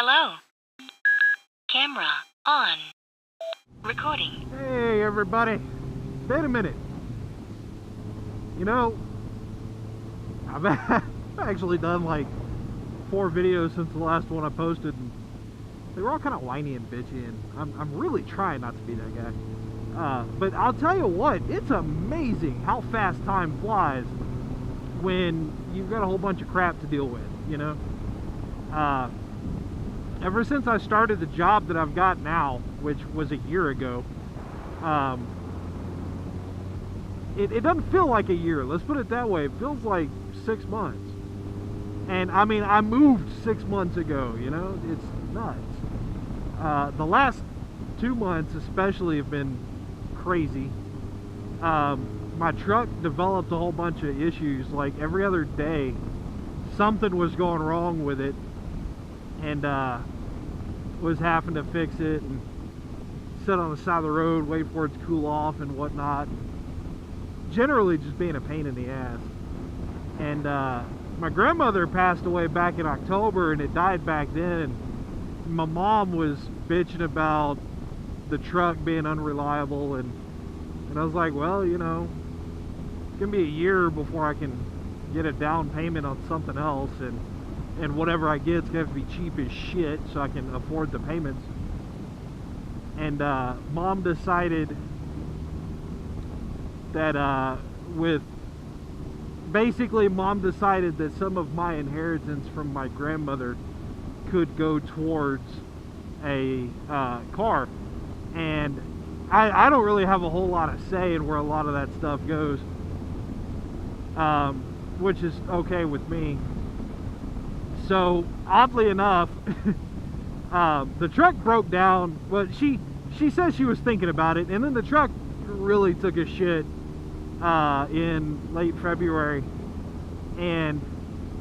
Hello. Camera on. Recording. Hey everybody, wait a minute. You know, I've actually done like 4 videos since the last one I posted, and they were all kind of whiny and bitchy, and I'm really trying not to be that guy. But I'll tell you what, it's amazing how fast time flies when you've got a whole bunch of crap to deal with, you know? Ever since I started the job that I've got now, which was a year ago, it doesn't feel like a year, let's put it that way. It feels like 6 months. And I mean, I moved 6 months ago, you know? It's nuts. The last 2 months especially have been crazy. My truck developed a whole bunch of issues. Like every other day, something was going wrong with it, and was having to fix it and sit on the side of the road, wait for it to cool off and whatnot. Generally just being a pain in the ass. And my grandmother passed away back in October, and it died back then. And my mom was bitching about the truck being unreliable, and I was like, well, you know, it's gonna be a year before I can get a down payment on something else, and whatever I get, it's gonna have to be cheap as shit so I can afford the payments. And mom decided that mom decided that some of my inheritance from my grandmother could go towards a car. And I don't really have a whole lot of say in where a lot of that stuff goes, which is okay with me. So oddly enough, the truck broke down. Well, she said she was thinking about it, and then the truck really took a shit in late February, and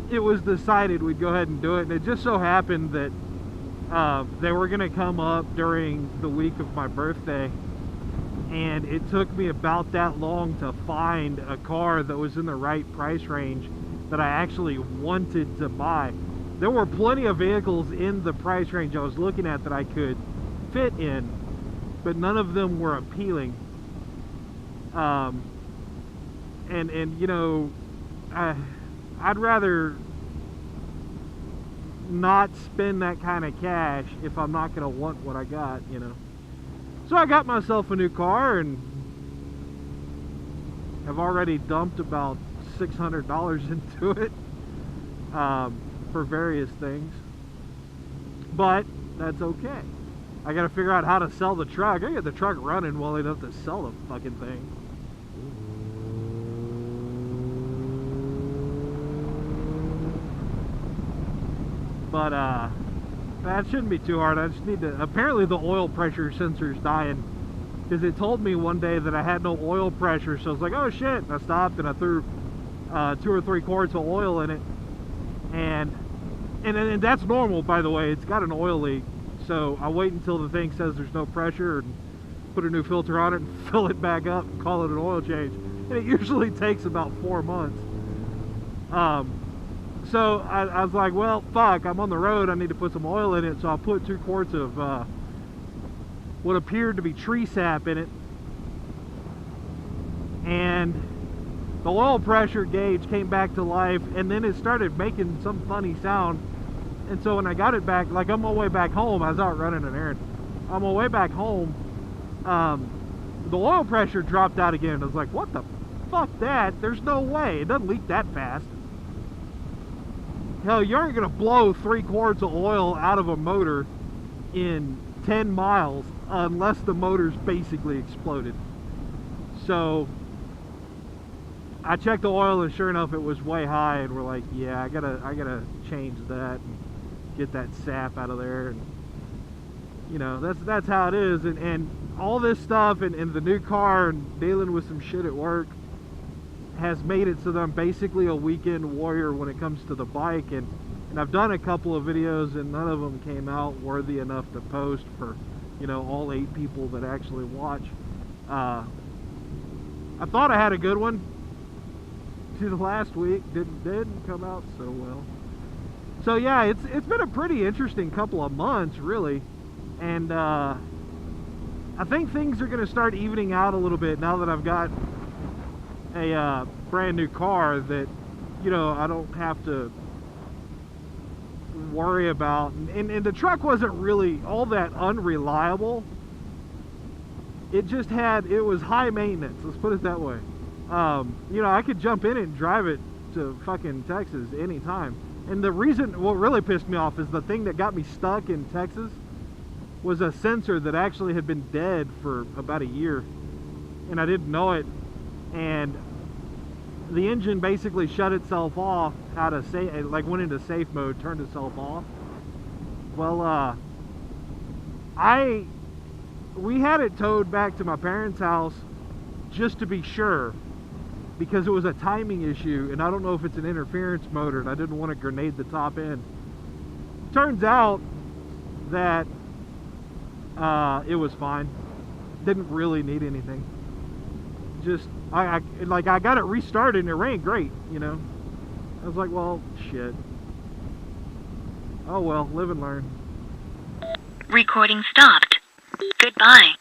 it was decided we'd go ahead and do it. And it just so happened that they were gonna come up during the week of my birthday, and it took me about that long to find a car that was in the right price range that I actually wanted to buy. There were plenty of vehicles in the price range I was looking at that I could fit in, but none of them were appealing. And you know, I'd rather not spend that kind of cash if I'm not going to want what I got, you know. So I got myself a new car, and I've already dumped about $600 into it for various things, but that's okay. I got to figure out how to sell the truck. I get the truck running well enough to sell the fucking thing. But that shouldn't be too hard. I just need to, apparently the oil pressure sensor's dying, because it told me one day that I had no oil pressure. So I was like, oh shit, and I stopped and I threw 2 or 3 quarts of oil in it, and that's normal, by the way. It's got an oil leak, so I wait until the thing says there's no pressure and put a new filter on it and fill it back up and call it an oil change, and it usually takes about 4 months. So I was like, well, fuck, I'm on the road, I need to put some oil in it. So I put 2 quarts of what appeared to be tree sap in it, and the oil pressure gauge came back to life, and then it started making some funny sound. And so when I got it back, like on my way back home, I was out running an errand. On my way back home, the oil pressure dropped out again. I was like, what the fuck that? There's no way. It doesn't leak that fast. Hell, you aren't gonna blow 3 quarts of oil out of a motor in 10 miles unless the motor's basically exploded. So I checked the oil, and sure enough, it was way high, and we're like, yeah, I gotta change that and get that sap out of there. And you know, that's how it is. And all this stuff and the new car and dealing with some shit at work has made it so that I'm basically a weekend warrior when it comes to the bike. And I've done a couple of videos, and none of them came out worthy enough to post for, you know, all 8 people that actually watch. I thought I had a good one to the last week. Didn't come out so well. So yeah, it's been a pretty interesting couple of months, really, and I think things are going to start evening out a little bit now that I've got a brand new car that, you know, I don't have to worry about. And the truck wasn't really all that unreliable. It was high maintenance, let's put it that way. You know, I could jump in and drive it to fucking Texas anytime. And the reason, what really pissed me off is the thing that got me stuck in Texas was a sensor that actually had been dead for about a year, and I didn't know it. And the engine basically shut itself off out of like went into safe mode, turned itself off. Well, we had it towed back to my parents' house just to be sure, because it was a timing issue, and I don't know if it's an interference motor, and I didn't want to grenade the top end. Turns out that it was fine. Didn't really need anything. Just I got it restarted and it ran great, you know. I was like, well, shit. Oh well, live and learn. Recording stopped. Goodbye.